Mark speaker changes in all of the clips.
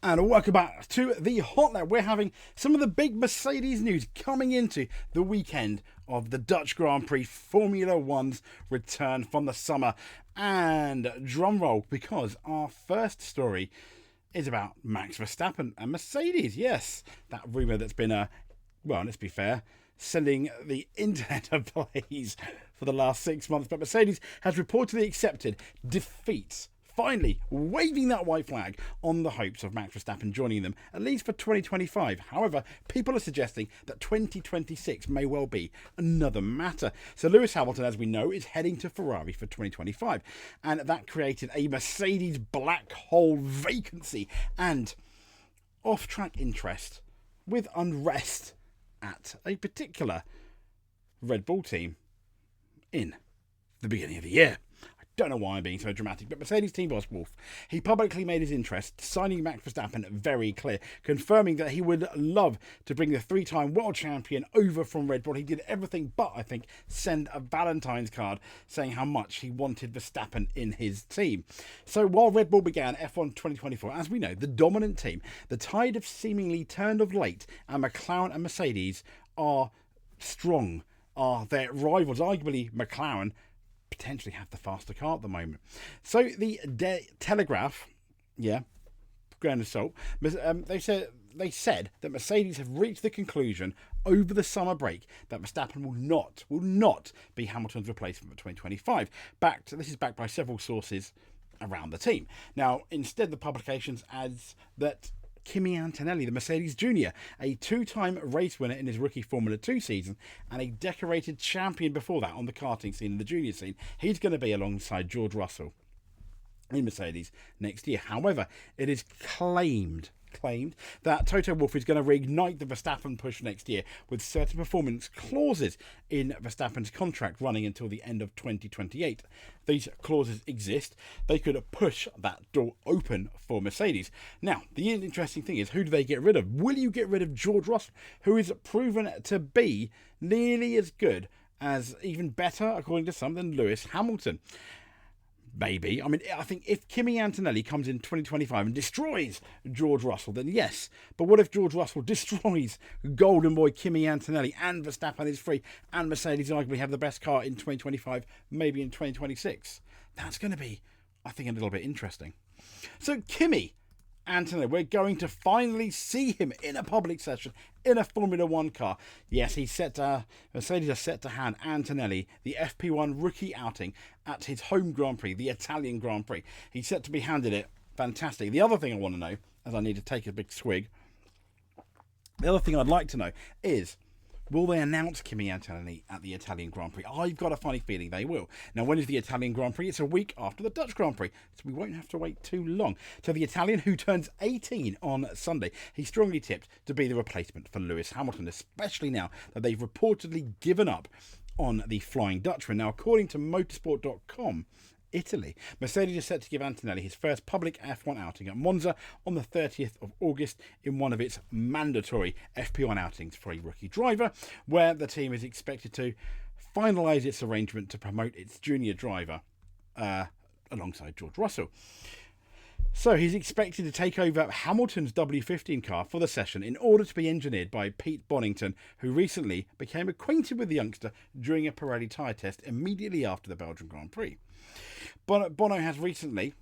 Speaker 1: And welcome back to the Hotlet. We're having some of the big Mercedes news coming into the weekend of the Dutch Grand Prix, Formula One's return from the summer. And drum roll, because our first story is about Max Verstappen and Mercedes. Yes, that rumour that's been, well, let's be fair, sending the internet ablaze for the last 6 months. But Mercedes has reportedly accepted defeat, finally waving that white flag on the hopes of Max Verstappen joining them, at least for 2025. However, people are suggesting that 2026 may well be another matter. So Lewis Hamilton, as we know, is heading to Ferrari for 2025. And that created a Mercedes black hole vacancy and off-track interest with unrest at a particular Red Bull team in the beginning of the year. Don't know why I'm being so dramatic, but Mercedes team boss Wolff, he publicly made his interest, signing Max Verstappen very clear, confirming that he would love to bring the three-time world champion over from Red Bull. He did everything but, I think, send a Valentine's card saying how much he wanted Verstappen in his team. So while Red Bull began F1 2024, as we know, the dominant team, the tide have seemingly turned of late, and McLaren and Mercedes are strong, are their rivals. Arguably, McLaren potentially have the faster car at the moment. So the Telegraph, grain of salt, they said that Mercedes have reached the conclusion over the summer break that Verstappen will not be Hamilton's replacement for 2025. This is backed by several sources around the team. Now, instead, the publications adds that Kimi Antonelli, the Mercedes Junior, a two-time race winner in his rookie Formula 2 season and a decorated champion before that on the karting scene and the junior scene, he's going to be alongside George Russell in Mercedes next year. However, it is claimed that Toto Wolff is going to reignite the Verstappen push next year with certain performance clauses in Verstappen's contract running until the end of 2028. These clauses exist. They could push that door open for Mercedes. Now, the interesting thing is, who do they get rid of? Will you get rid of George Russell, who is proven to be nearly as good, as even better, according to some, than Lewis Hamilton? Maybe. I mean, I think if Kimi Antonelli comes in 2025 and destroys George Russell, then yes. But what if George Russell destroys Golden Boy Kimi Antonelli and Verstappen is free and Mercedes arguably have the best car in 2025, maybe in 2026? That's going to be, I think, a little bit interesting. So Kimi Antonelli, we're going to finally see him in a public session in a Formula One car. Yes, Mercedes are set to hand Antonelli the FP1 rookie outing at his home Grand Prix, the Italian Grand Prix. He's set to be handed it. Fantastic. The other thing I want to know, as I need to take a big swig, the other thing I'd like to know is, will they announce Kimi Antonelli at the Italian Grand Prix? I've got a funny feeling they will. Now, when is the Italian Grand Prix? It's a week after the Dutch Grand Prix, so we won't have to wait too long. So the Italian, who turns 18 on Sunday, he's strongly tipped to be the replacement for Lewis Hamilton, especially now that they've reportedly given up on the Flying Dutchman. Now, according to motorsport.com, Italy, Mercedes is set to give Antonelli his first public F1 outing at Monza on the 30th of August in one of its mandatory FP1 outings for a rookie driver, where the team is expected to finalise its arrangement to promote its junior driver alongside George Russell. So he's expected to take over Hamilton's W15 car for the session in order to be engineered by Pete Bonington, who recently became acquainted with the youngster during a Pirelli tyre test immediately after the Belgian Grand Prix. Bonno has recently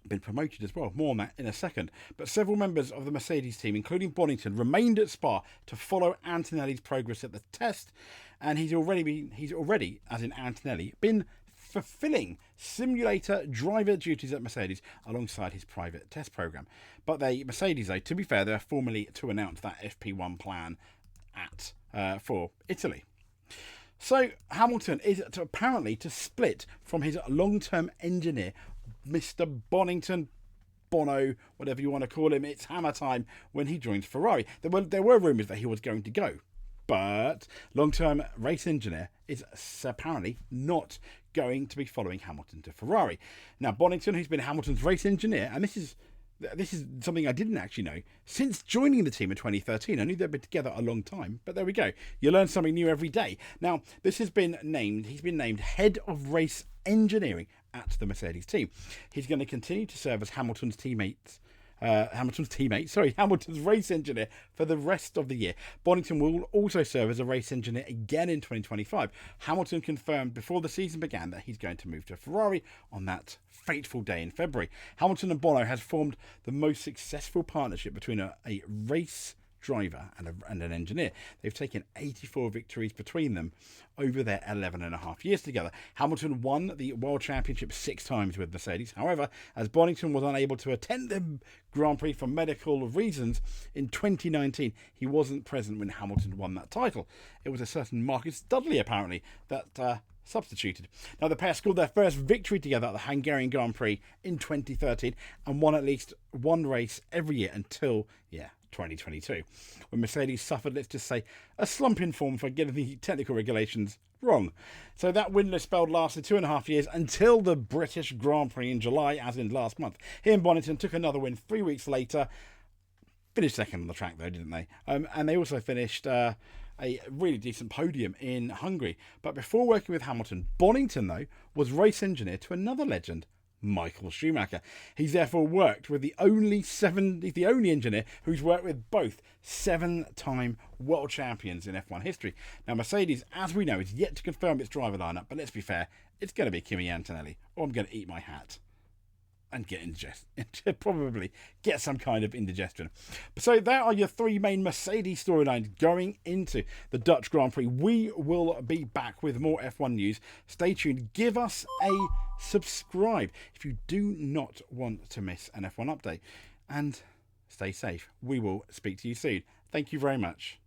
Speaker 1: been promoted as well. More on that in a second. But several members of the Mercedes team, including Bonington, remained at Spa to follow Antonelli's progress at the test. And he's already, as in Antonelli, been fulfilling simulator driver duties at Mercedes alongside his private test program. But Mercedes, though, to be fair, they're formally to announce that FP1 plan for Italy. So Hamilton is apparently to split from his long-term engineer, Mr. Bonington, Bonno, whatever you want to call him. It's hammer time when he joins Ferrari. There were rumours that he was going to go, but long-term race engineer is apparently not going to be following Hamilton to Ferrari. Now, Bonington, who's been Hamilton's race engineer, and this is something I didn't actually know, since joining the team in 2013. I knew they'd been together a long time, but there we go. You learn something new every day. Now, he's been named head of race engineering at the Mercedes team. He's going to continue to serve as Hamilton's teammate Hamilton's teammate, Hamilton's race engineer for the rest of the year. Bonington will also serve as a race engineer again in 2025. Hamilton confirmed before the season began that he's going to move to Ferrari on that fateful day in February. Hamilton and Bonno has formed the most successful partnership between a race driver and an engineer. They've taken 84 victories between them over their 11 and a half years together. Hamilton won the World Championship 6 times with Mercedes. However, as Bonington was unable to attend the Grand Prix for medical reasons in 2019, he wasn't present when Hamilton won that title. It was a certain Marcus Dudley, apparently, that substituted. Now, the pair scored their first victory together at the Hungarian Grand Prix in 2013 and won at least one race every year until 2022, when Mercedes suffered, let's just say, a slump in form for getting the technical regulations wrong. So that winless spell lasted 2.5 years until the British Grand Prix in July, as in last month. He and Bonington took another win 3 weeks later. Finished second on the track, though, didn't they? And they also finished a really decent podium in Hungary. But before working with Hamilton, Bonington, though, was race engineer to another legend, Michael Schumacher. He's therefore worked with he's the only engineer who's worked with both 7-time world champions in F1 history. Now, Mercedes, as we know, is yet to confirm its driver lineup, but let's be fair, it's going to be Kimi Antonelli, or I'm going to eat my hat and get probably get some kind of indigestion. So there are your 3 main Mercedes storylines going into the Dutch Grand Prix. We will be back with more F1 news. Stay tuned. Give us a subscribe if you do not want to miss an F1 update. And stay safe. We will speak to you soon. Thank you very much.